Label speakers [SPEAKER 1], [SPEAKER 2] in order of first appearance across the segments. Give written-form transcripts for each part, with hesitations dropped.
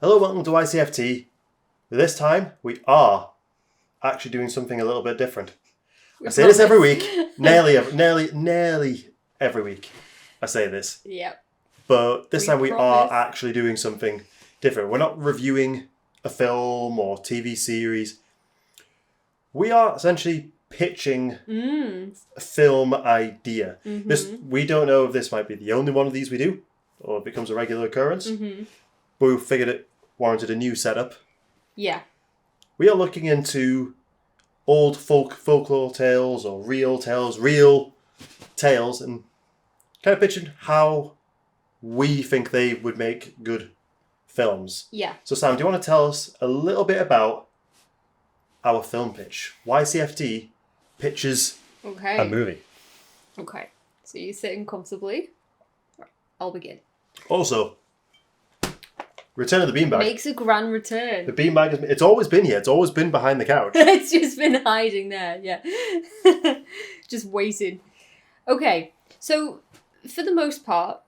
[SPEAKER 1] Hello, welcome to YCFT. This time, we are actually doing something a little bit different. I say this every week, nearly every week. I say this.
[SPEAKER 2] Yep.
[SPEAKER 1] But this time we
[SPEAKER 2] promise.
[SPEAKER 1] are actually doing something different. We're not reviewing a film or TV series. We are essentially pitching a film idea. We don't know if this might be the only one of these we do, or if it becomes a regular occurrence. But we figured it warranted a new setup.
[SPEAKER 2] Yeah.
[SPEAKER 1] We are looking into old folklore tales or real tales, and kind of pitching how we think they would make good films.
[SPEAKER 2] Yeah.
[SPEAKER 1] So Sam, do you want to tell us a little bit about our film pitch? YCFT pitches a movie.
[SPEAKER 2] Okay. So you're sitting comfortably. I'll begin.
[SPEAKER 1] Also, Return of the Beanbag.
[SPEAKER 2] Makes a grand return.
[SPEAKER 1] The beanbag, it's always been here. It's always been behind the couch.
[SPEAKER 2] It's just been hiding there, yeah. Just waiting. Okay, so for the most part,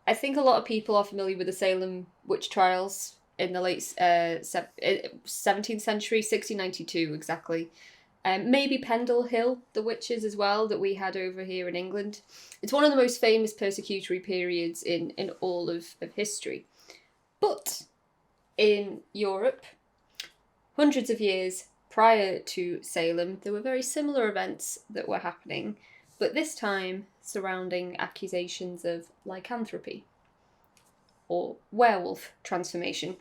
[SPEAKER 2] I think a lot of people are familiar with the Salem witch trials in the late 17th century, 1692 exactly. Maybe Pendle Hill, the witches as well, that we had over here in England. It's one of the most famous persecutory periods in all of history. But in Europe, hundreds of years prior to Salem, there were very similar events that were happening, but this time surrounding accusations of lycanthropy or werewolf transformation.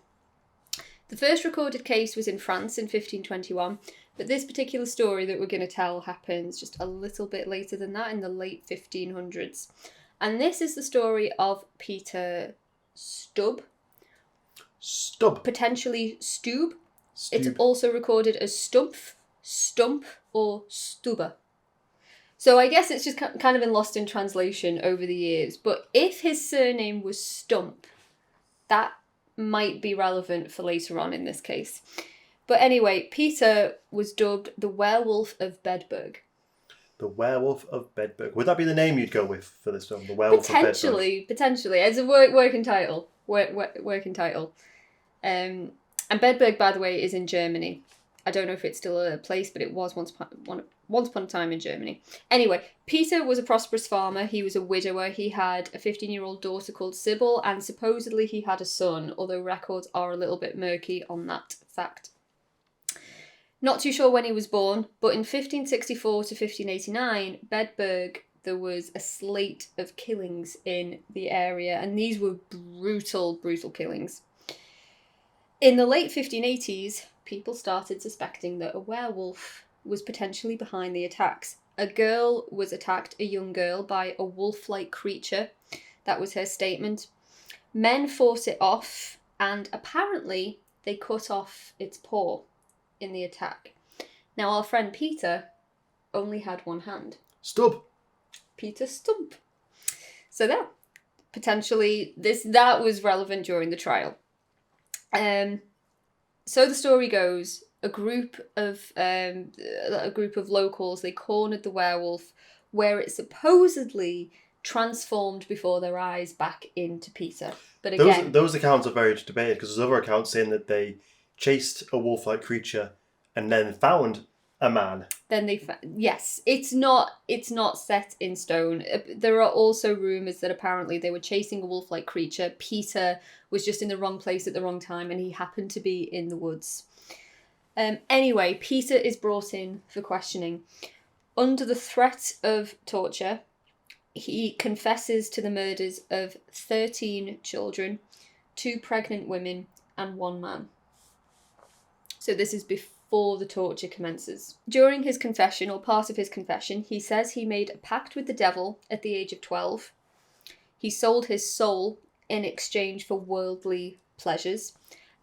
[SPEAKER 2] The first recorded case was in France in 1521, but this particular story that we're going to tell happens just a little bit later than that, in the late 1500s. And this is the story of Peter Stubb. Potentially Stube. It's also recorded as Stumpf, Stump, or Stuba. So I guess it's just kind of been lost in translation over the years. But if his surname was Stump, that might be relevant for later on in this case. But anyway, Peter was dubbed the Werewolf of Bedburg.
[SPEAKER 1] The Werewolf of Bedburg. Would that be the name you'd go with for this film? The Werewolf of Bedburg?
[SPEAKER 2] Potentially. As a working title. Working title. And Bedburg, by the way, is in Germany. I don't know if it's still a place, but it was once upon a time in Germany. Anyway, Peter was a prosperous farmer. He was a widower. He had a 15-year-old daughter called Sybil, and supposedly he had a son, although records are a little bit murky on that fact. Not too sure when he was born, but in 1564 to 1589, Bedburg, there was a slate of killings in the area, and these were brutal killings. In the late 1580s, people started suspecting that a werewolf was potentially behind the attacks. A girl was attacked, a young girl, by a wolf-like creature. That was her statement. Men fought it off, and apparently they cut off its paw in the attack. Now, our friend Peter only had one hand.
[SPEAKER 1] Stub.
[SPEAKER 2] Peter Stump. So there, potentially that was relevant during the trial. So the story goes, a group of locals, they cornered the werewolf, where it supposedly transformed before their eyes back into Peter. But again,
[SPEAKER 1] those accounts are very debated, because there's other accounts saying that they chased a wolf-like creature and then found a man.
[SPEAKER 2] Yes, it's not set in stone. There are also rumours that apparently they were chasing a wolf-like creature. Peter was just in the wrong place at the wrong time, and he happened to be in the woods. Anyway, Peter is brought in for questioning. Under the threat of torture, he confesses to the murders of 13 children, 2 pregnant women, and 1 man. So this is before the torture commences. During his confession, or part of his confession, he says he made a pact with the devil at the age of 12. He sold his soul in exchange for worldly pleasures,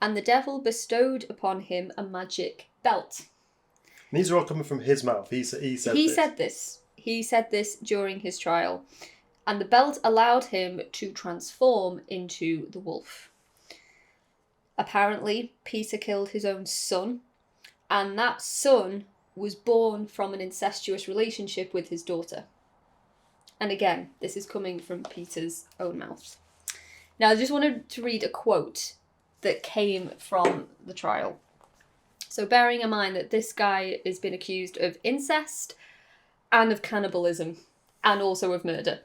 [SPEAKER 2] and the devil bestowed upon him a magic belt.
[SPEAKER 1] And these are all coming from his mouth. He said this.
[SPEAKER 2] He said this during his trial, and the belt allowed him to transform into the wolf. Apparently, Peter killed his own son, and that son was born from an incestuous relationship with his daughter. And again, this is coming from Peter's own mouth. Now, I just wanted to read a quote that came from the trial. So bearing in mind that this guy has been accused of incest and of cannibalism and also of murder.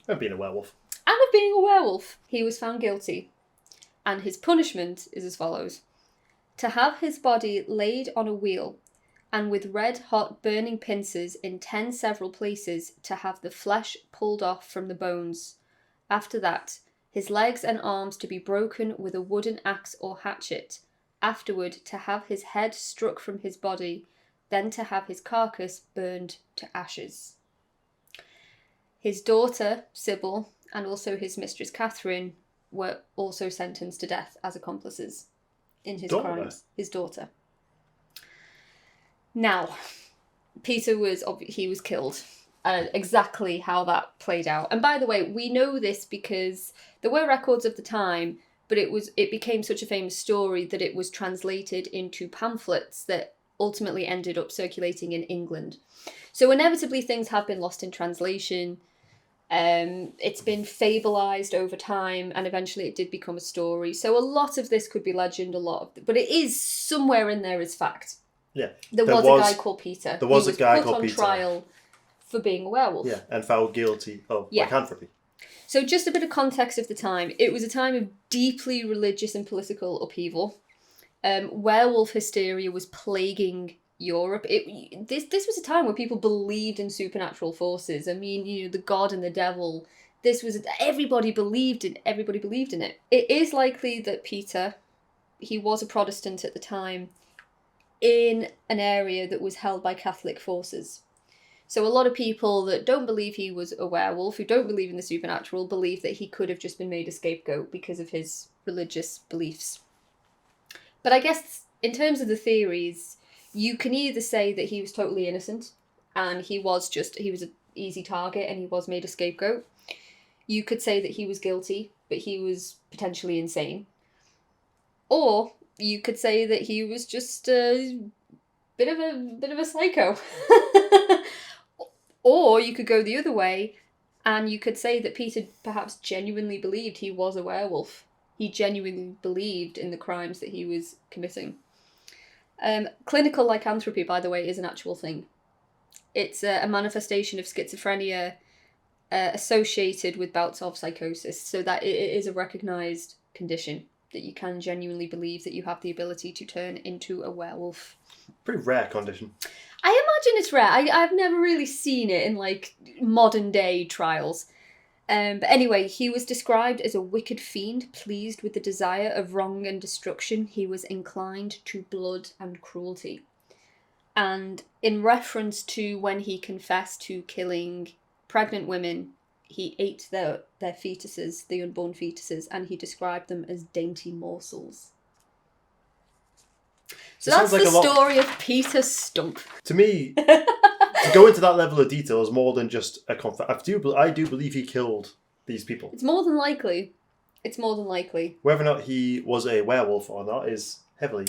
[SPEAKER 1] And being a werewolf.
[SPEAKER 2] And of being a werewolf, he was found guilty. And his punishment is as follows. To have his body laid on a wheel and with red-hot burning pincers in 10 several places to have the flesh pulled off from the bones. After that, his legs and arms to be broken with a wooden axe or hatchet. Afterward, to have his head struck from his body, then to have his carcass burned to ashes. His daughter, Sybil, and also his mistress, Catherine, were also sentenced to death as accomplices in his crimes. His daughter. Now, Peter was killed. Exactly how that played out. And by the way, we know this because there were records of the time, but it became such a famous story that it was translated into pamphlets that ultimately ended up circulating in England. So inevitably things have been lost in translation. It's been fableized over time, and eventually it did become a story. So a lot of this could be legend, but it is somewhere in there as fact.
[SPEAKER 1] Yeah.
[SPEAKER 2] There was a guy called Peter.
[SPEAKER 1] There was a guy called
[SPEAKER 2] Peter.
[SPEAKER 1] Peter.
[SPEAKER 2] Put on trial for being a werewolf.
[SPEAKER 1] Yeah, and found guilty of lycanthropy.
[SPEAKER 2] So just a bit of context of the time. It was a time of deeply religious and political upheaval. Werewolf hysteria was plaguing Europe. This was a time where people believed in supernatural forces. I mean, the god and the devil. Everybody believed in it. It is likely that Peter, he was a Protestant at the time, in an area that was held by Catholic forces. So a lot of people that don't believe he was a werewolf, who don't believe in the supernatural, believe that he could have just been made a scapegoat because of his religious beliefs. But I guess in terms of the theories, you can either say that he was totally innocent and he was an easy target and he was made a scapegoat. You could say that he was guilty, but he was potentially insane. Or you could say that he was just a bit of a psycho. Or you could go the other way and you could say that Peter perhaps genuinely believed he was a werewolf. He genuinely believed in the crimes that he was committing. Clinical lycanthropy, by the way, is an actual thing. It's a manifestation of schizophrenia associated with bouts of psychosis, so that it is a recognised condition, that you can genuinely believe that you have the ability to turn into a werewolf.
[SPEAKER 1] Pretty rare condition.
[SPEAKER 2] I imagine it's rare. I've never really seen it in modern day trials. But anyway, he was described as a wicked fiend, pleased with the desire of wrong and destruction. He was inclined to blood and cruelty. And in reference to when he confessed to killing pregnant women, he ate their fetuses, the unborn fetuses, and he described them as dainty morsels. So that's the story of Peter Stump.
[SPEAKER 1] To me, to go into that level of detail is more than just a I do believe he killed these people.
[SPEAKER 2] It's more than likely.
[SPEAKER 1] Whether or not he was a werewolf or not is heavily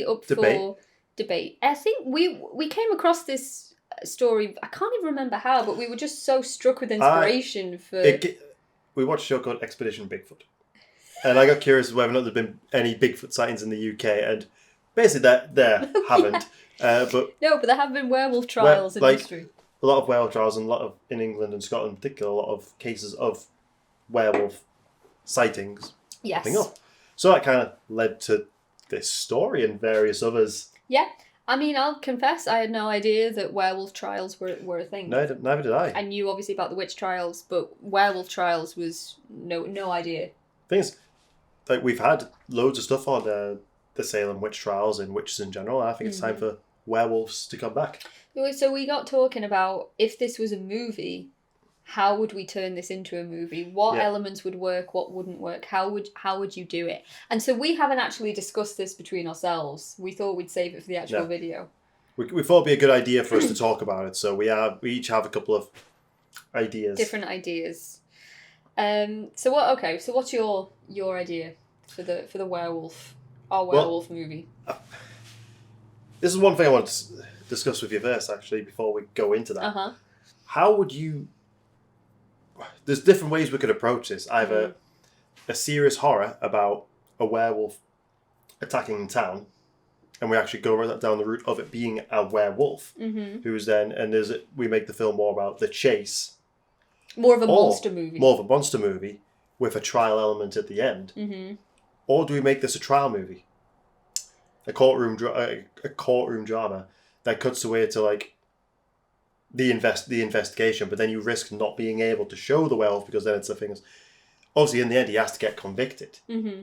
[SPEAKER 1] up for
[SPEAKER 2] debate. I think we came across this story, I can't even remember how, but we were just so struck with inspiration
[SPEAKER 1] we watched a show called Expedition Bigfoot. And I got curious whether or not there'd been any Bigfoot sightings in the UK, and basically there haven't. But
[SPEAKER 2] there have been werewolf trials in history.
[SPEAKER 1] A lot of werewolf trials, and in England and Scotland in particular, a lot of cases of werewolf sightings popping up. So that kind of led to this story and various others.
[SPEAKER 2] Yeah. I mean, I'll confess, I had no idea that werewolf trials were a thing.
[SPEAKER 1] No, neither did I.
[SPEAKER 2] I knew obviously about the witch trials, but werewolf trials was no idea.
[SPEAKER 1] Things we've had loads of stuff on the Salem witch trials and witches in general. I think it's time for werewolves to come back.
[SPEAKER 2] So we got talking about, if this was a movie, how would we turn this into a movie? What elements would work? What wouldn't work? How would you do it? And so we haven't actually discussed this between ourselves. We thought we'd save it for the actual video. We
[SPEAKER 1] thought it'd be a good idea for us to talk about it. So we each have a couple of ideas.
[SPEAKER 2] Different ideas. So what's your idea for the werewolf? Our werewolf movie.
[SPEAKER 1] This is one thing I want to discuss with you first, actually, before we go into that. How would you... There's different ways we could approach this. Either a serious horror about a werewolf attacking town, and we actually go right down the route of it being a werewolf, who's then, and we make the film more about the chase.
[SPEAKER 2] More of a monster movie.
[SPEAKER 1] More of a monster movie with a trial element at the end. Mm-hmm. Or do we make this a trial movie? A courtroom drama that cuts away to like the investigation, but then you risk not being able to show the werewolf because then it's the thing. Obviously, in the end, he has to get convicted. Mm-hmm.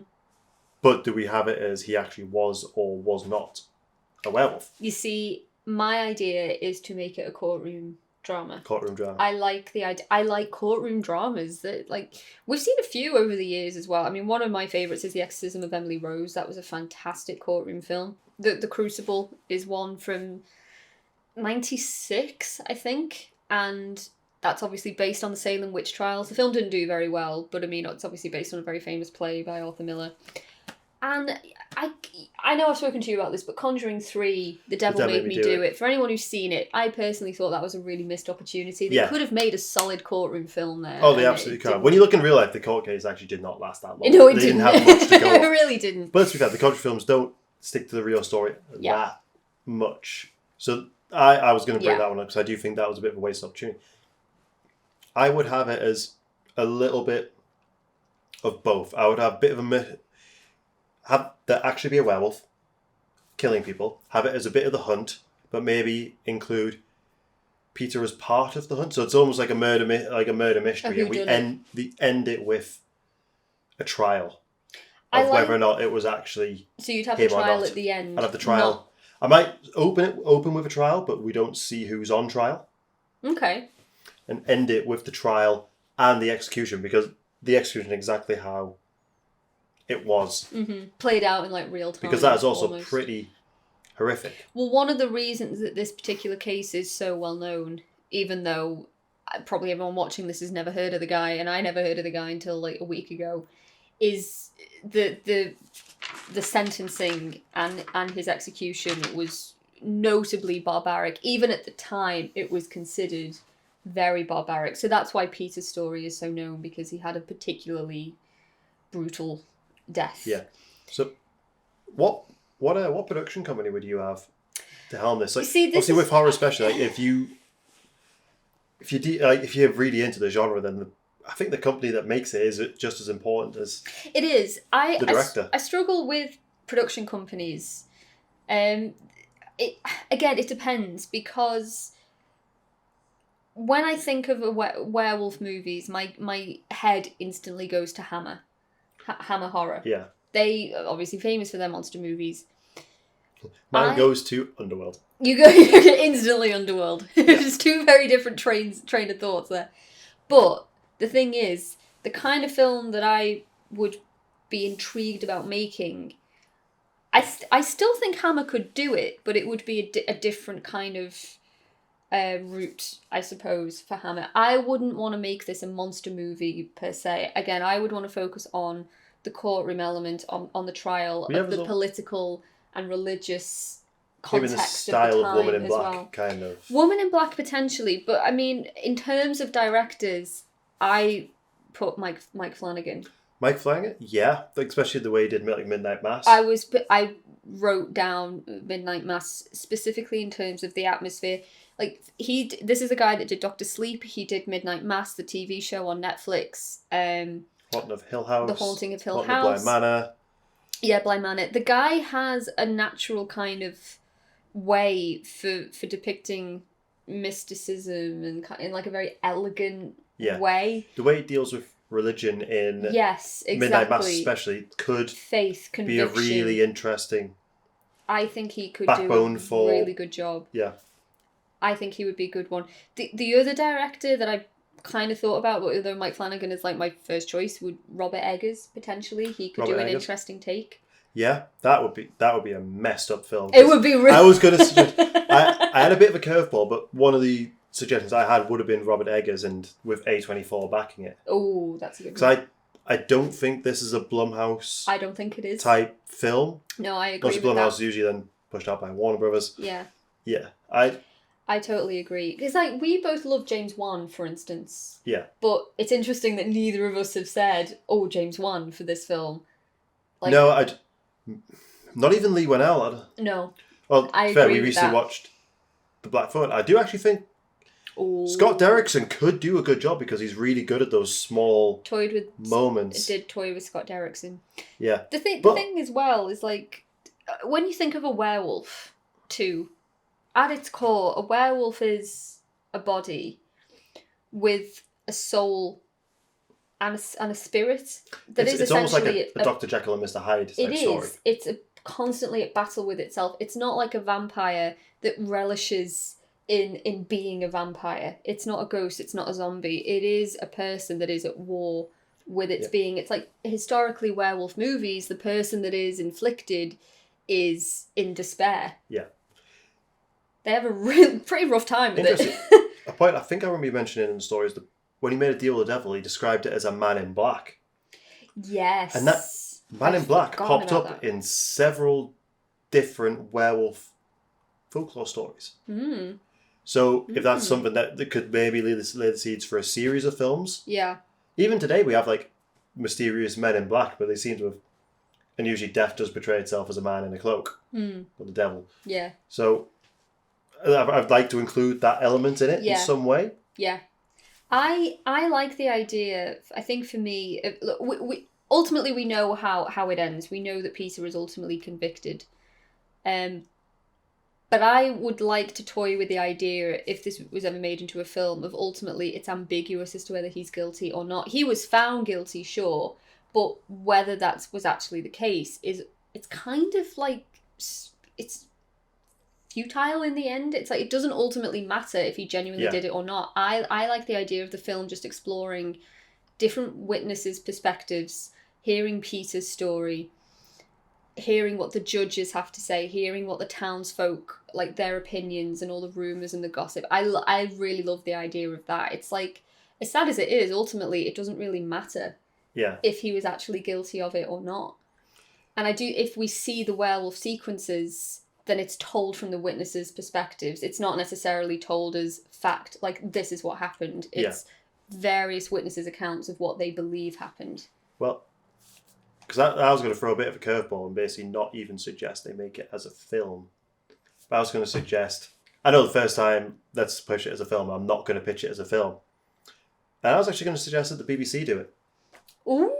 [SPEAKER 1] But do we have it as he actually was or was not a werewolf?
[SPEAKER 2] You see, my idea is to make it a courtroom drama.
[SPEAKER 1] Courtroom drama.
[SPEAKER 2] I like the idea. I like courtroom dramas. That like we've seen a few over the years as well. I mean, one of my favourites is The Exorcism of Emily Rose. That was a fantastic courtroom film. The Crucible is one from 96, I think, and that's obviously based on the Salem witch trials. The film didn't do very well, but I mean, it's obviously based on a very famous play by Arthur Miller. And I know I've spoken to you about this, but Conjuring 3, The Devil Made Me Do It. For anyone who's seen it, I personally thought that was a really missed opportunity. They could have made a solid courtroom film there.
[SPEAKER 1] Oh, they absolutely could. When you look in real life, the court case actually did not last that long.
[SPEAKER 2] No, it
[SPEAKER 1] they
[SPEAKER 2] didn't.
[SPEAKER 1] Have much to go
[SPEAKER 2] It really didn't.
[SPEAKER 1] But let's be fair, the Conjuring films don't stick to the real story that much. So I was going to bring that one up because I do think that was a bit of a waste of opportunity. I would have it as a little bit of both. I would have a bit of have there actually be a werewolf killing people, have it as a bit of the hunt, but maybe include Peter as part of the hunt. So it's almost like a murder mystery, and we end it with a trial of whether or not it was actually.
[SPEAKER 2] So you'd have the trial at the end.
[SPEAKER 1] I'd have the trial. I might open with a trial, but we don't see who's on trial.
[SPEAKER 2] Okay.
[SPEAKER 1] And end it with the trial and the execution, because the execution is exactly how it was. Mm-hmm.
[SPEAKER 2] Played out in like real time.
[SPEAKER 1] Because that is also pretty horrific.
[SPEAKER 2] Well, one of the reasons that this particular case is so well known, even though probably everyone watching this has never heard of the guy, and I never heard of the guy until like a week ago, is the sentencing and his execution was notably barbaric. Even at the time, it was considered very barbaric. So that's why Peter's story is so known, because he had a particularly brutal death.
[SPEAKER 1] Yeah. So, what production company would you have to helm this? Like, obviously with horror, especially, like if you're really into the genre, then I think the company that makes it is just as important as
[SPEAKER 2] it is.
[SPEAKER 1] The director.
[SPEAKER 2] I struggle with production companies. It depends, because when I think of werewolf movies, my head instantly goes to Hammer. Hammer Horror.
[SPEAKER 1] Yeah.
[SPEAKER 2] They are obviously famous for their monster movies.
[SPEAKER 1] Mine goes to Underworld.
[SPEAKER 2] You go instantly Underworld. Just two very different train of thoughts there. But the thing is, the kind of film that I would be intrigued about making, I still think Hammer could do it, but it would be a different kind of route, I suppose, for Hammer. I wouldn't want to make this a monster movie per se. Again, I would want to focus on the courtroom element, on the trial of the political and religious context
[SPEAKER 1] the style
[SPEAKER 2] of the time
[SPEAKER 1] of Woman in
[SPEAKER 2] as
[SPEAKER 1] Black,
[SPEAKER 2] well.
[SPEAKER 1] kind of.
[SPEAKER 2] Woman in Black potentially, but I mean, in terms of directors, I put Mike Flanagan.
[SPEAKER 1] Mike Flanagan, yeah, especially the way he did like Midnight Mass.
[SPEAKER 2] I wrote down Midnight Mass specifically in terms of the atmosphere. Like this is a guy that did Dr. Sleep. He did Midnight Mass, the TV show on Netflix.
[SPEAKER 1] Haunting of Hill House.
[SPEAKER 2] The Haunting of Hill
[SPEAKER 1] Haunting
[SPEAKER 2] House.
[SPEAKER 1] of Bly Manor.
[SPEAKER 2] Yeah, Bly Manor. The guy has a natural kind of way for depicting mysticism and in like a very elegant way.
[SPEAKER 1] The way he deals with religion in Midnight Mass especially could
[SPEAKER 2] faith, conviction.
[SPEAKER 1] Be a really interesting
[SPEAKER 2] I think he could
[SPEAKER 1] backbone
[SPEAKER 2] do a
[SPEAKER 1] for
[SPEAKER 2] really good job.
[SPEAKER 1] Yeah.
[SPEAKER 2] I think he would be a good one. The other director that I kind of thought about, but although Mike Flanagan is like my first choice, would Robert Eggers potentially. He could do an interesting take.
[SPEAKER 1] Yeah, that would be a messed up film.
[SPEAKER 2] It would be really...
[SPEAKER 1] I was going to suggest... I had a bit of a curveball, but one of the suggestions I had would have been Robert Eggers and with A24 backing it.
[SPEAKER 2] Oh, that's a good one.
[SPEAKER 1] Because I don't think this is a Blumhouse...
[SPEAKER 2] I don't think it is.
[SPEAKER 1] ...type film.
[SPEAKER 2] No, I agree with that.
[SPEAKER 1] Blumhouse is usually then pushed out by Warner Brothers.
[SPEAKER 2] Yeah.
[SPEAKER 1] Yeah,
[SPEAKER 2] I totally agree. Because, like, we both love James Wan, for instance.
[SPEAKER 1] Yeah.
[SPEAKER 2] But it's interesting that neither of us have said, James Wan for this film. Like,
[SPEAKER 1] no, not even Lee Whannell.
[SPEAKER 2] No.
[SPEAKER 1] Well,
[SPEAKER 2] I
[SPEAKER 1] fair,
[SPEAKER 2] agree
[SPEAKER 1] we
[SPEAKER 2] with
[SPEAKER 1] recently
[SPEAKER 2] that.
[SPEAKER 1] watched The Black Phone. I do actually think
[SPEAKER 2] Ooh.
[SPEAKER 1] Scott Derrickson could do a good job because he's really good at those small moments.
[SPEAKER 2] Did toy with Scott Derrickson.
[SPEAKER 1] Yeah.
[SPEAKER 2] The thing as well is, like, when you think of a werewolf too, at its core, a werewolf is a body with a soul and a spirit that is
[SPEAKER 1] it's almost like
[SPEAKER 2] essentially
[SPEAKER 1] a Dr. Jekyll and Mr. Hyde type story.
[SPEAKER 2] It's constantly at battle with itself. It's not like a vampire that relishes in being a vampire. It's not a ghost. It's not a zombie. It is a person that is at war with its being. It's like historically werewolf movies. The person that is inflicted is in despair.
[SPEAKER 1] Yeah.
[SPEAKER 2] They have a pretty rough time with
[SPEAKER 1] it. A point I think I remember you mentioning in the story is that when he made a deal with the devil, he described it as a man in black.
[SPEAKER 2] Yes.
[SPEAKER 1] And that man in black popped up in several different werewolf folklore stories.
[SPEAKER 2] Mm.
[SPEAKER 1] So if that's something that could maybe lay the seeds for a series of films.
[SPEAKER 2] Yeah.
[SPEAKER 1] Even today we have like mysterious men in black, but they seem to have, and usually death does portray itself as a man in a cloak. Or the devil.
[SPEAKER 2] Yeah.
[SPEAKER 1] So I'd like to include that element in it in some way.
[SPEAKER 2] Yeah. I like the idea. I think for me, look, we ultimately we know how it ends. We know that Peter is ultimately convicted. But I would like to toy with the idea, if this was ever made into a film, of ultimately it's ambiguous as to whether he's guilty or not. He was found guilty, sure, but whether that was actually the case it's kind of like it's futile in the end. It's like it doesn't ultimately matter if he genuinely did it or not. I like the idea of the film just exploring different witnesses' perspectives, hearing Peter's story, hearing what the judges have to say, hearing what the townsfolk, like their opinions and all the rumours and the gossip. I really love the idea of that. It's like, as sad as it is, ultimately it doesn't really matter if he was actually guilty of it or not. And if we see the werewolf sequences, then it's told from the witnesses' perspectives. It's not necessarily told as fact, like this is what happened. It's various witnesses' accounts of what they believe happened.
[SPEAKER 1] Well, because I was going to throw a bit of a curveball and basically not even suggest they make it as a film. But I was going to suggest, I know the first time, let's push it as a film, I'm not going to pitch it as a film. And I was actually going to suggest that the BBC do it.
[SPEAKER 2] Ooh,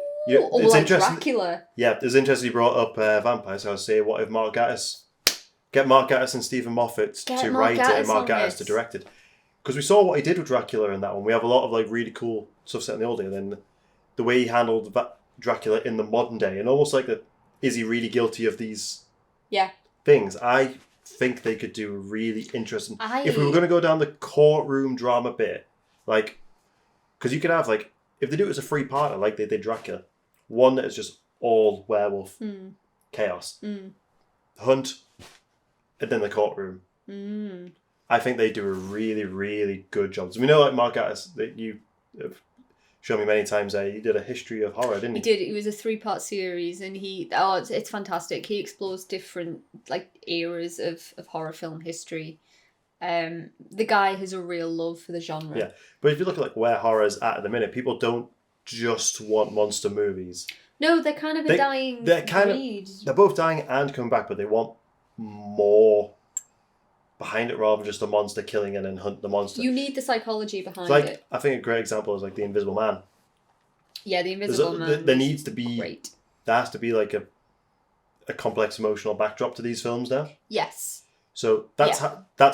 [SPEAKER 1] or
[SPEAKER 2] like Dracula.
[SPEAKER 1] Yeah, it's interesting you brought up vampires. So I would say, what if get Mark Gatiss and Stephen Moffat to write it and Mark Gatiss to direct it? Because we saw what he did with Dracula in that one. We have a lot of like really cool stuff set in the old day. And then the way he handled Dracula in the modern day, and almost like is he really guilty of these things? I think they could do a really interesting. If we were going to go down the courtroom drama bit, like, because you could have like, if they do it as a three-parter, like they did Dracula, one that is just all werewolf chaos, hunt, and then the courtroom. I think they do a really, really good job. So we know, like Mark Gatiss, that you have shown me many times. He did a history of horror, didn't he?
[SPEAKER 2] He did. It was a 3-part series, and it's fantastic. He explores different like eras of horror film history. The guy has a real love for the genre.
[SPEAKER 1] Yeah, but if you look at like where horror's at the minute, people don't just want monster movies.
[SPEAKER 2] No, they're kind of a dying breed.
[SPEAKER 1] They're both dying and coming back, but they want more behind it rather than just a monster killing and then hunt the monster.
[SPEAKER 2] You need the psychology behind it.
[SPEAKER 1] I think a great example is like The Invisible Man.
[SPEAKER 2] Yeah, The Invisible Man.
[SPEAKER 1] There needs to be
[SPEAKER 2] great.
[SPEAKER 1] There has to be like a complex emotional backdrop to these films now.
[SPEAKER 2] Yes.
[SPEAKER 1] So that's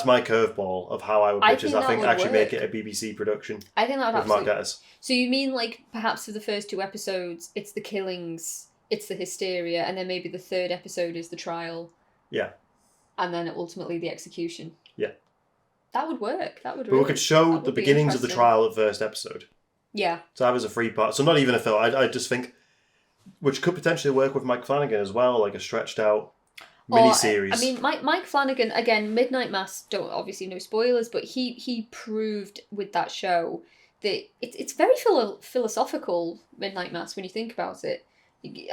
[SPEAKER 1] my curveball of how I would pitch this. I think actually make it a BBC production.
[SPEAKER 2] I think that would
[SPEAKER 1] absolutely. Mark Gatiss.
[SPEAKER 2] So you mean like perhaps for the first 2 episodes, it's the killings, it's the hysteria, and then maybe the 3rd episode is the trial.
[SPEAKER 1] Yeah.
[SPEAKER 2] And then ultimately the execution.
[SPEAKER 1] Yeah.
[SPEAKER 2] That would work. That would.
[SPEAKER 1] But we could show the beginnings of the trial at first episode.
[SPEAKER 2] Yeah.
[SPEAKER 1] So that was a 3-part. So not even a film. I just think, which could potentially work with Mike Flanagan as well, like a stretched out miniseries.
[SPEAKER 2] I mean, Mike Flanagan, again, Midnight Mass, don't obviously no spoilers, but he proved with that show that it's very philosophical, Midnight Mass, when you think about it.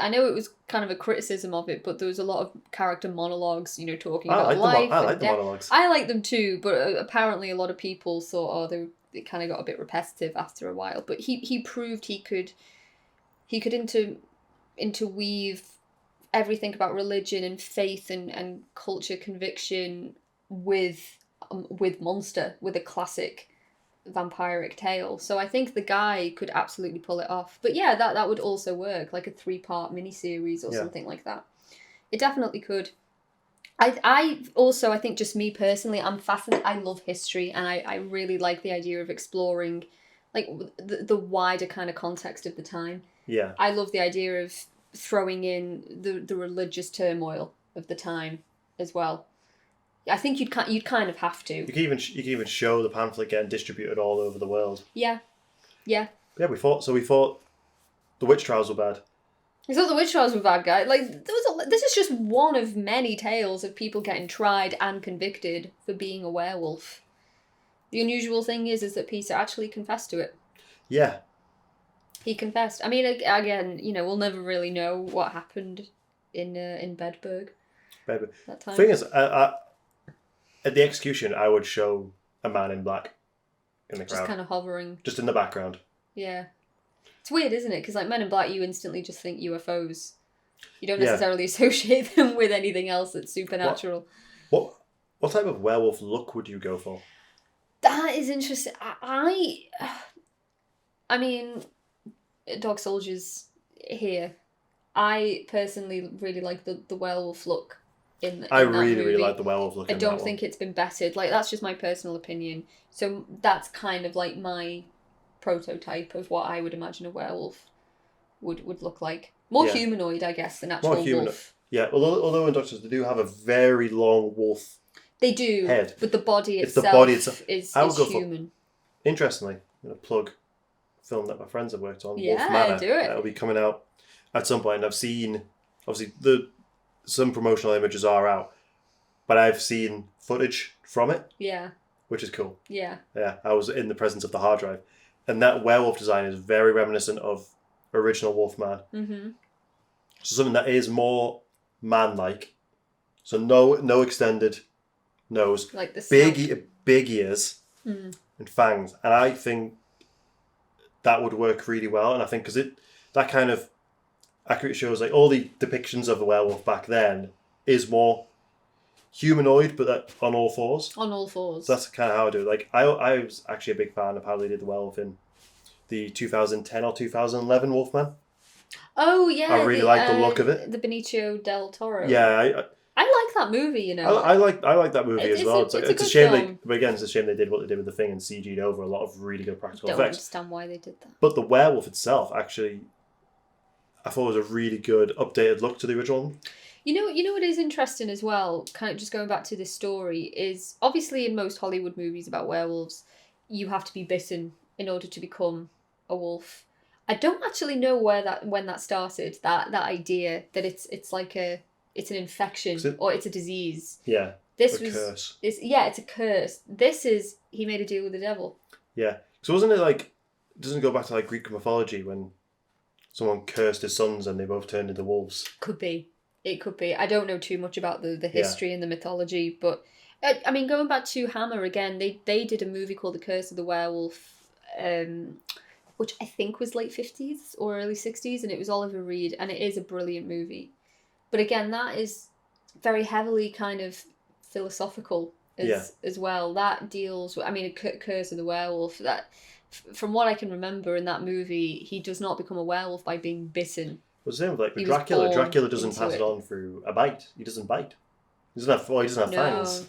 [SPEAKER 2] I know it was kind of a criticism of it, but there was a lot of character monologues, talking about life.
[SPEAKER 1] I like the monologues.
[SPEAKER 2] I like them too, but apparently a lot of people thought, they kind of got a bit repetitive after a while. But he proved he could interweave everything about religion and faith and culture conviction with monster, with a classic vampiric tale. So I think the guy could absolutely pull it off. But yeah, that would also work, like a 3-part miniseries or something like that. It definitely could. I also, I think just me personally, I'm fascinated. I love history, and I really like the idea of exploring like the wider kind of context of the time.
[SPEAKER 1] Yeah.
[SPEAKER 2] I love the idea of throwing in the religious turmoil of the time as well. I think you'd kind of have to.
[SPEAKER 1] You can even show the pamphlet getting distributed all over the world.
[SPEAKER 2] Yeah. Yeah.
[SPEAKER 1] Yeah, we thought the witch trials were bad.
[SPEAKER 2] You thought the witch trials were bad, guy. Like, this is just one of many tales of people getting tried and convicted for being a werewolf. The unusual thing is that Peter actually confessed to it.
[SPEAKER 1] Yeah.
[SPEAKER 2] He confessed. I mean, again, we'll never really know what happened in Bedburg. That time.
[SPEAKER 1] Thing is, at the execution, I would show a man in black in the crowd.
[SPEAKER 2] Just kind of hovering.
[SPEAKER 1] Just in the background.
[SPEAKER 2] Yeah. It's weird, isn't it? Because like Men in Black, you instantly just think UFOs. You don't necessarily associate them with anything else that's supernatural.
[SPEAKER 1] What type of werewolf look would you go for?
[SPEAKER 2] That is interesting. I mean, Dog Soldiers here. I personally really like the werewolf look in
[SPEAKER 1] I
[SPEAKER 2] that
[SPEAKER 1] really,
[SPEAKER 2] movie.
[SPEAKER 1] really like the werewolf look.
[SPEAKER 2] I don't think it's been bettered. Like, that's just my personal opinion. So that's kind of like my prototype of what I would imagine a werewolf would look like. More humanoid, I guess, than actual wolf.
[SPEAKER 1] Yeah, although in Doctors they do have a very long wolf.
[SPEAKER 2] They do,
[SPEAKER 1] head.
[SPEAKER 2] but the body itself, is human.
[SPEAKER 1] Interestingly, I'm going to plug a film that my friends have worked on,
[SPEAKER 2] Yeah,
[SPEAKER 1] Wolf Manor.
[SPEAKER 2] do it.
[SPEAKER 1] It'll be coming out at some point. And I've seen, obviously, some promotional images are out, but I've seen footage from it.
[SPEAKER 2] Yeah.
[SPEAKER 1] Which is cool.
[SPEAKER 2] Yeah.
[SPEAKER 1] Yeah, I was in the presence of the hard drive. And that werewolf design is very reminiscent of original Wolfman.
[SPEAKER 2] Mm-hmm.
[SPEAKER 1] So something that is more man-like. So no extended nose.
[SPEAKER 2] Like the
[SPEAKER 1] big ears and fangs. And I think that would work really well. And I think because that kind of accurately shows like all the depictions of the werewolf back then is more humanoid, but that on all fours.
[SPEAKER 2] On all fours.
[SPEAKER 1] So that's kind of how I do it. Like I was actually a big fan of how they did the werewolf in the 2010 or 2011 Wolfman.
[SPEAKER 2] Oh yeah,
[SPEAKER 1] I really like the look of it.
[SPEAKER 2] The Benicio del Toro.
[SPEAKER 1] Yeah,
[SPEAKER 2] I like that movie.
[SPEAKER 1] I like that movie as well. It's a shame.
[SPEAKER 2] But
[SPEAKER 1] again, it's a shame they did what they did with the Thing and CG'd over a lot of really good practical effects.
[SPEAKER 2] I don't understand why they did that.
[SPEAKER 1] But the werewolf itself, actually, I thought was a really good updated look to the original one.
[SPEAKER 2] You know what is interesting as well, kind of just going back to this story, is obviously in most Hollywood movies about werewolves, you have to be bitten in order to become a wolf. I don't actually know when that started, that idea that it's like it's an infection or it's a disease.
[SPEAKER 1] Yeah. Curse.
[SPEAKER 2] It's a curse. This is he made a deal with the devil.
[SPEAKER 1] Yeah. So wasn't it like, doesn't it go back to like Greek mythology when someone cursed his sons and they both turned into wolves?
[SPEAKER 2] Could be. It could be. I don't know too much about the history and the mythology, but I mean, going back to Hammer again, they did a movie called The Curse of the Werewolf, which I think was late 50s or early 60s, and it was Oliver Reed, and it is a brilliant movie. But again, that is very heavily kind of philosophical as well. That deals with, I mean, Curse of the Werewolf, that from what I can remember in that movie, he does not become a werewolf by being bitten.
[SPEAKER 1] Well, same with like with Dracula. Dracula doesn't pass it on through a bite. He doesn't bite. He doesn't have fangs.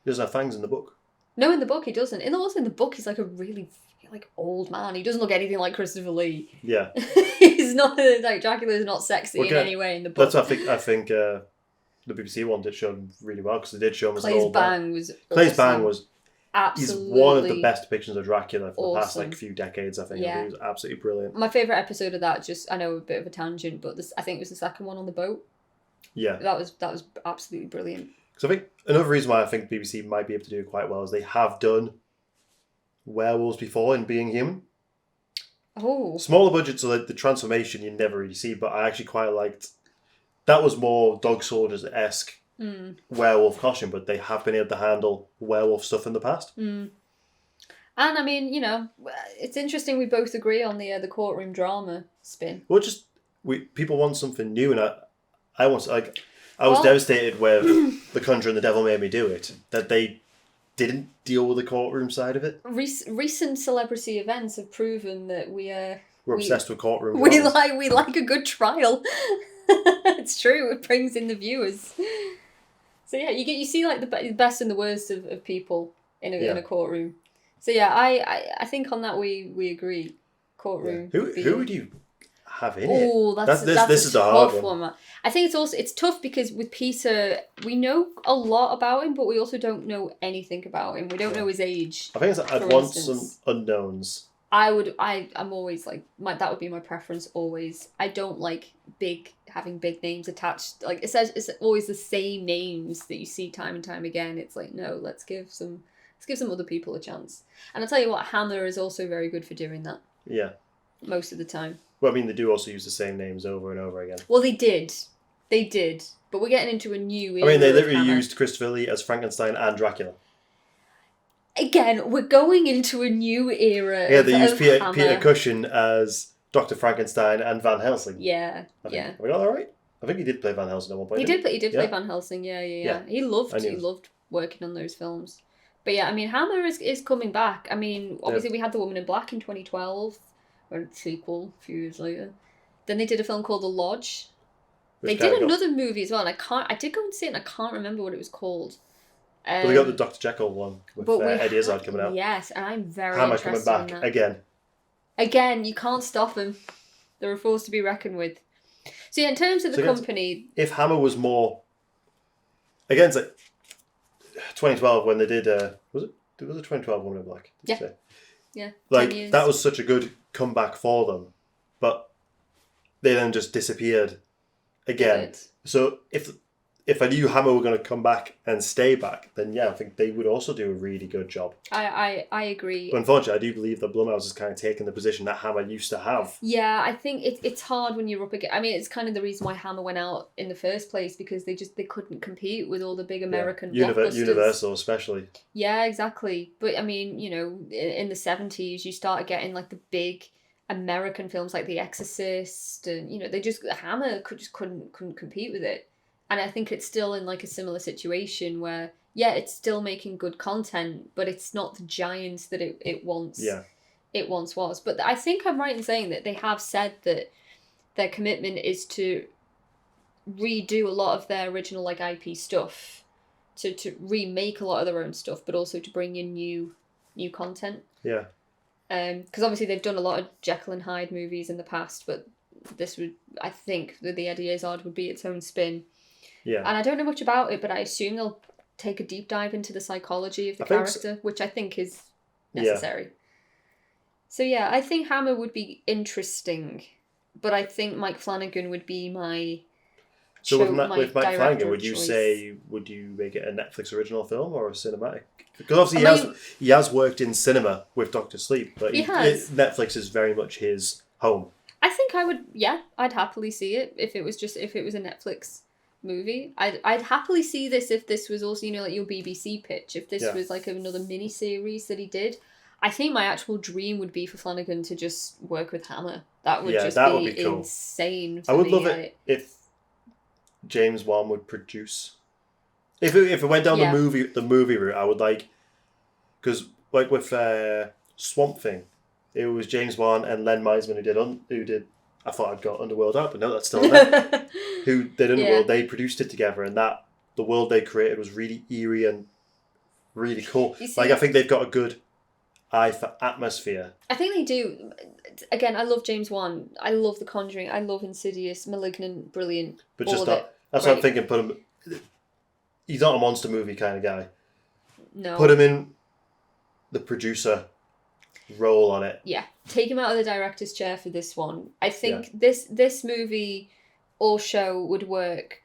[SPEAKER 1] He doesn't have fangs in the book.
[SPEAKER 2] No, in the book he doesn't. And also in the book he's like a really old man. He doesn't look anything like Christopher Lee.
[SPEAKER 1] Yeah.
[SPEAKER 2] He's not like Dracula is not sexy in any way in the book.
[SPEAKER 1] That's I think the BBC one did show him really well because they did show him as an old man.
[SPEAKER 2] Clay's
[SPEAKER 1] Bang was
[SPEAKER 2] absolutely,
[SPEAKER 1] he's one of the best depictions of Dracula for the past
[SPEAKER 2] awesome.
[SPEAKER 1] few decades. I think
[SPEAKER 2] Yeah.
[SPEAKER 1] He was absolutely brilliant.
[SPEAKER 2] My favourite episode of that, just I know a bit of a tangent, but I think it was the second one on the boat.
[SPEAKER 1] Yeah,
[SPEAKER 2] that was absolutely brilliant.
[SPEAKER 1] Because I think another reason why I think BBC might be able to do it quite well is they have done werewolves before in Being Human.
[SPEAKER 2] Oh,
[SPEAKER 1] smaller budget, so the transformation you never really see. But I actually quite liked that. Was more Dog Soldiers-esque werewolf costume, but they have been able to handle werewolf stuff in the past.
[SPEAKER 2] And I mean, it's interesting. We both agree on the courtroom drama spin.
[SPEAKER 1] Well, people want something new, and I was devastated with The Conjuring, The Devil Made Me Do It, that they didn't deal with the courtroom side of it.
[SPEAKER 2] Recent celebrity events have proven that we're
[SPEAKER 1] obsessed with courtroom.
[SPEAKER 2] We like a good trial. It's true. It brings in the viewers. So yeah, you see like the best and the worst of people in a courtroom. So yeah, I think on that we agree. Courtroom.
[SPEAKER 1] Yeah. Who would you have in it?
[SPEAKER 2] Oh, that's
[SPEAKER 1] this is the hard one.
[SPEAKER 2] I think it's tough because with Peter, we know a lot about him, but we also don't know anything about him. We don't know his age.
[SPEAKER 1] I think I'd want some unknowns.
[SPEAKER 2] I'm always like that would be my preference always. I don't like having big names attached. Like it's always the same names that you see time and time again. It's like, no, let's give some other people a chance. And I'll tell you what, Hammer is also very good for doing that.
[SPEAKER 1] Yeah.
[SPEAKER 2] Most of the time.
[SPEAKER 1] Well, I mean, they do also use the same names over and over again.
[SPEAKER 2] Well, they did. But we're getting into a new era.
[SPEAKER 1] I mean, they literally used Christopher Lee as Frankenstein and Dracula.
[SPEAKER 2] Again, we're going into a new era.
[SPEAKER 1] Yeah, they used Peter Cushing as Dr. Frankenstein and Van Helsing.
[SPEAKER 2] Yeah.
[SPEAKER 1] Have we got that right? I think he did play Van Helsing at one point.
[SPEAKER 2] He did play Van Helsing. Yeah. He loved working on those films. But yeah, I mean, Hammer is coming back. I mean, obviously we had The Woman in Black in 2012, or a sequel a few years later. Then they did a film called The Lodge. They did another movie as well, and I did go and see it, and I can't remember what it was called.
[SPEAKER 1] But we got the Dr. Jekyll one with Eddie Izzard coming out.
[SPEAKER 2] Yes, and I'm very
[SPEAKER 1] Hammer
[SPEAKER 2] interested
[SPEAKER 1] coming back
[SPEAKER 2] in that.
[SPEAKER 1] again.
[SPEAKER 2] Again, you can't stop them. They're a force to be reckoned with. So yeah, in terms of the company...
[SPEAKER 1] If Hammer was more... Again, it's like 2012 when they did... Was it 2012 Woman in Black?
[SPEAKER 2] Yeah. Yeah.
[SPEAKER 1] Like, that was such a good comeback for them. But they then just disappeared again.
[SPEAKER 2] Good.
[SPEAKER 1] So if I knew Hammer were going to come back and stay back, then yeah, I think they would also do a really good job.
[SPEAKER 2] I agree.
[SPEAKER 1] But unfortunately, I do believe that Blumhouse has kind of taken the position that Hammer used to have.
[SPEAKER 2] Yeah, I think it's hard when you're up against... I mean, it's kind of the reason why Hammer went out in the first place, because they couldn't compete with all the big American blockbusters.
[SPEAKER 1] Universal especially.
[SPEAKER 2] Yeah, exactly. But I mean, you know, in the 70s, you started getting like the big American films like The Exorcist, and you know, Hammer couldn't compete with it. And I think it's still in like a similar situation where, yeah, it's still making good content, but it's not the giants that it once was. But I think I'm right in saying that they have said that their commitment is to redo a lot of their original like IP stuff, to remake a lot of their own stuff, but also to bring in new content.
[SPEAKER 1] Yeah.
[SPEAKER 2] Because obviously they've done a lot of Jekyll and Hyde movies in the past, but this would, I think, the Eddie Izzard would be its own spin.
[SPEAKER 1] Yeah.
[SPEAKER 2] And I don't know much about it, but I assume they'll take a deep dive into the psychology of the character, which I think is necessary. Yeah. So yeah, I think Hammer would be interesting, but I think Mike Flanagan would be my...
[SPEAKER 1] So with Mike Flanagan, would you make it a Netflix original film or a cinematic? Because obviously he has worked in cinema with Dr. Sleep, but Netflix is very much his home.
[SPEAKER 2] I think I would, I'd happily see it if it was a Netflix movie. I'd happily see this if this was also, you know, like your BBC pitch. If this was like another mini series that he did. I think my actual dream would be for Flanagan to just work with Hammer. That would be cool. Insane.
[SPEAKER 1] I would love it if James Wan would produce. If it went down the movie route, I would like, because like with Swamp Thing, it was James Wan and Len Wiseman who did. I thought I'd got Underworld out, but no, that's still there. Who did Underworld? They produced it together, and the world they created was really eerie and really cool. I think they've got a good eye for atmosphere. I think they do. Again, I love James Wan. I love The Conjuring. I love Insidious, Malignant, brilliant. But just not. That's what I'm thinking. Put him. He's not a monster movie kind of guy.
[SPEAKER 2] No.
[SPEAKER 1] Put him in the producer role on it.
[SPEAKER 2] Yeah. Take him out of the director's chair for this one. I think this movie or show would work.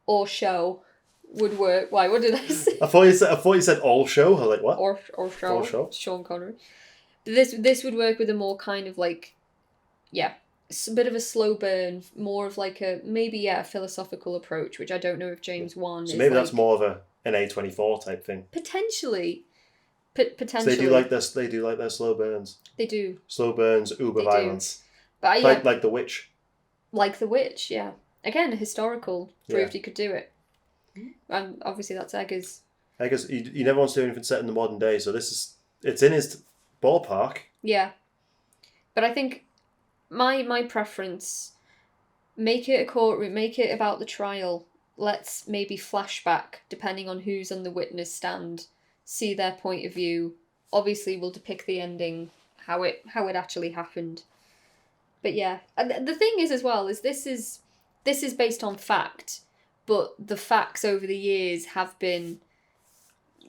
[SPEAKER 2] Or show would work. Why? What did I say?
[SPEAKER 1] I thought you said all show. I was like, what?
[SPEAKER 2] Or show. All show. Sean Connery. This would work with a more kind of like, it's a bit of a slow burn, more of like a philosophical approach, which I don't know if James Wan is.
[SPEAKER 1] So maybe that's more of an A24 type thing.
[SPEAKER 2] Potentially.
[SPEAKER 1] So they do like this. They do like their slow burns.
[SPEAKER 2] They do.
[SPEAKER 1] Slow burns, uber violence.
[SPEAKER 2] But
[SPEAKER 1] like The Witch.
[SPEAKER 2] Like The Witch, yeah. again, historical, proved he could do it. And obviously that's Eggers.
[SPEAKER 1] Eggers, he never wants to do anything set in the modern day, so it's in his ballpark.
[SPEAKER 2] Yeah. But I think my preference, make it a courtroom, make it about the trial. Let's maybe flashback, depending on who's on the witness stand, see their point of view. Obviously, we'll depict the ending, how it actually happened. But yeah, and the thing is as well is this is based on fact, but the facts over the years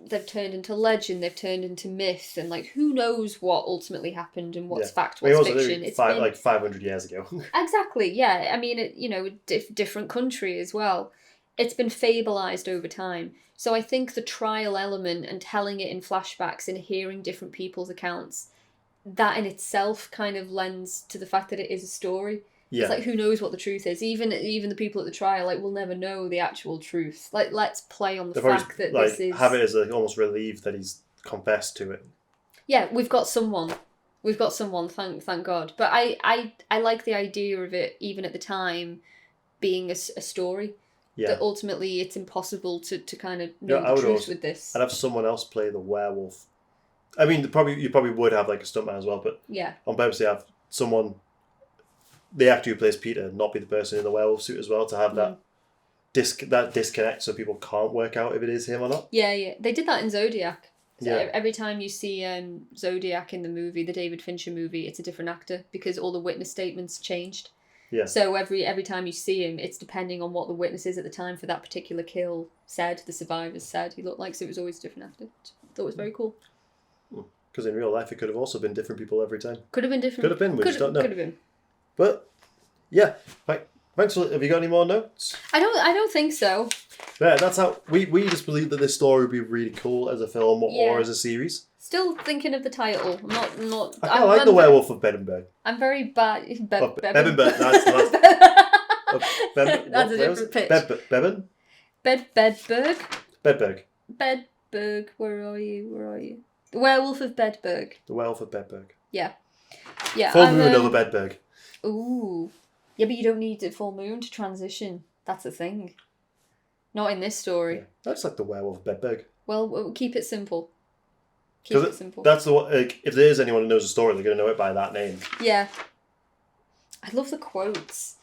[SPEAKER 2] they've turned into legend, they've turned into myth, and like who knows what ultimately happened and what's fact, what's fiction. It's
[SPEAKER 1] like 500 years ago.
[SPEAKER 2] Exactly, yeah. I mean, different country as well. It's been fableized over time. So I think the trial element and telling it in flashbacks and hearing different people's accounts, that in itself kind of lends to the fact that it is a story. Yeah. It's like, who knows what the truth is? Even the people at the trial, like, will never know the actual truth. Like, let's play on the fact that this is...
[SPEAKER 1] have it as almost relieved that he's confessed to it.
[SPEAKER 2] Yeah, we've got someone, thank God. But I like the idea of it, even at the time, being a story. Yeah. That ultimately it's impossible to kind of know the truth with this.
[SPEAKER 1] I'd have someone else play the werewolf. I mean, you probably would have like a stuntman as well, but on purpose they have someone, the actor who plays Peter, not be the person in the werewolf suit as well, to have that disconnect so people can't work out if it is him or not.
[SPEAKER 2] Yeah. They did that in Zodiac. So every time you see Zodiac in the movie, the David Fincher movie, it's a different actor because all the witness statements changed. Yeah. So every time you see him, it's depending on what the witnesses at the time for that particular kill said, the survivors said he looked like, so it was always a different actor. I thought it was very cool.
[SPEAKER 1] Because in real life, it could have also been different people every time.
[SPEAKER 2] Could have been different.
[SPEAKER 1] Could have been, we just don't know.
[SPEAKER 2] Could have been.
[SPEAKER 1] But, yeah. Thanks for... Have you got any more notes?
[SPEAKER 2] I don't think so.
[SPEAKER 1] Yeah, that's how... We just believe that this story would be really cool as a film or as a series.
[SPEAKER 2] Still thinking of the title. I'm not.
[SPEAKER 1] I like the Werewolf of Bedburg.
[SPEAKER 2] I'm very bad.
[SPEAKER 1] Bedburg.
[SPEAKER 2] That's a different pitch.
[SPEAKER 1] Bedburg.
[SPEAKER 2] Bedburg. Where are you? The Werewolf of Bedburg.
[SPEAKER 1] The Werewolf of Bedburg.
[SPEAKER 2] Yeah.
[SPEAKER 1] Full moon over Bedburg.
[SPEAKER 2] Ooh. Yeah, but you don't need a full moon to transition. That's the thing. Not in this story. Yeah.
[SPEAKER 1] That's like the Werewolf of Bedburg.
[SPEAKER 2] Well, we'll keep it simple. Keep it simple.
[SPEAKER 1] That's the one. Like, if there is anyone who knows the story, they're going to know it by that name.
[SPEAKER 2] Yeah. I love the quotes.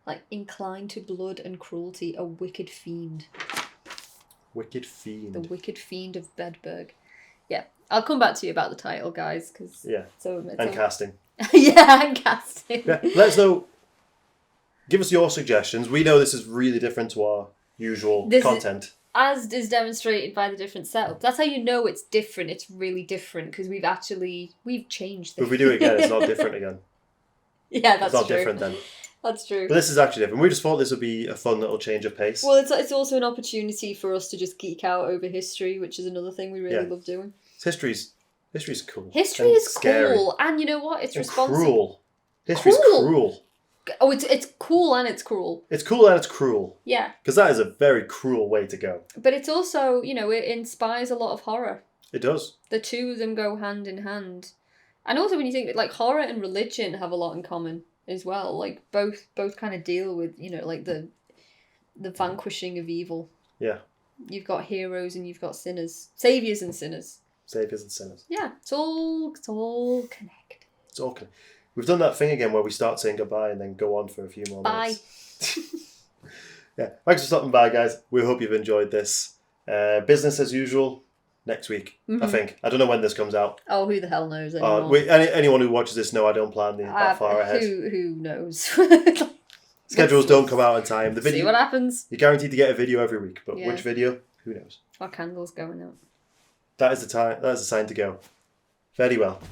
[SPEAKER 2] Like, inclined to blood and cruelty, a wicked fiend.
[SPEAKER 1] Wicked fiend.
[SPEAKER 2] The wicked fiend of Bedburg. Yeah. I'll come back to you about the title, guys.
[SPEAKER 1] Casting.
[SPEAKER 2] And casting.
[SPEAKER 1] Yeah. Let us know. Give us your suggestions. We know this is really different to our usual content.
[SPEAKER 2] As is demonstrated by the different setup. That's how you know it's different. It's really different because we've changed this.
[SPEAKER 1] If we do it again, it's not different again.
[SPEAKER 2] Yeah, that's true.
[SPEAKER 1] It's not different then.
[SPEAKER 2] That's true.
[SPEAKER 1] But this is actually different. We just thought this would be a fun little change of pace.
[SPEAKER 2] Well, it's also an opportunity for us to just geek out over history, which is another thing we really love doing.
[SPEAKER 1] History's cool.
[SPEAKER 2] History is cool. And you know what? It's responsible.
[SPEAKER 1] Cruel. History's cruel.
[SPEAKER 2] Oh, it's cool and it's cruel.
[SPEAKER 1] It's cool and it's cruel.
[SPEAKER 2] Yeah.
[SPEAKER 1] Because that is a very cruel way to go.
[SPEAKER 2] But it's also, it inspires a lot of horror.
[SPEAKER 1] It does.
[SPEAKER 2] The two of them go hand in hand. And also when you think, like, horror and religion have a lot in common as well. Like, both kind of deal with, like, the vanquishing of evil.
[SPEAKER 1] Yeah.
[SPEAKER 2] You've got heroes and you've got sinners. Saviors and sinners.
[SPEAKER 1] Saviors and sinners.
[SPEAKER 2] Yeah. It's all connected.
[SPEAKER 1] It's all connected. We've done that thing again where we start saying goodbye and then go on for a few more minutes. Yeah. Thanks for stopping by, guys. We hope you've enjoyed this. Business as usual next week, I think. I don't know when this comes out.
[SPEAKER 2] Oh, who the hell knows anymore?
[SPEAKER 1] Anyone who watches this know I don't plan that far ahead.
[SPEAKER 2] Who knows?
[SPEAKER 1] Schedules don't come out in time. The video,
[SPEAKER 2] see what happens.
[SPEAKER 1] You're guaranteed to get a video every week, but which video? Who knows?
[SPEAKER 2] Our candle's going out.
[SPEAKER 1] That is the time. That is the sign to go. Very well.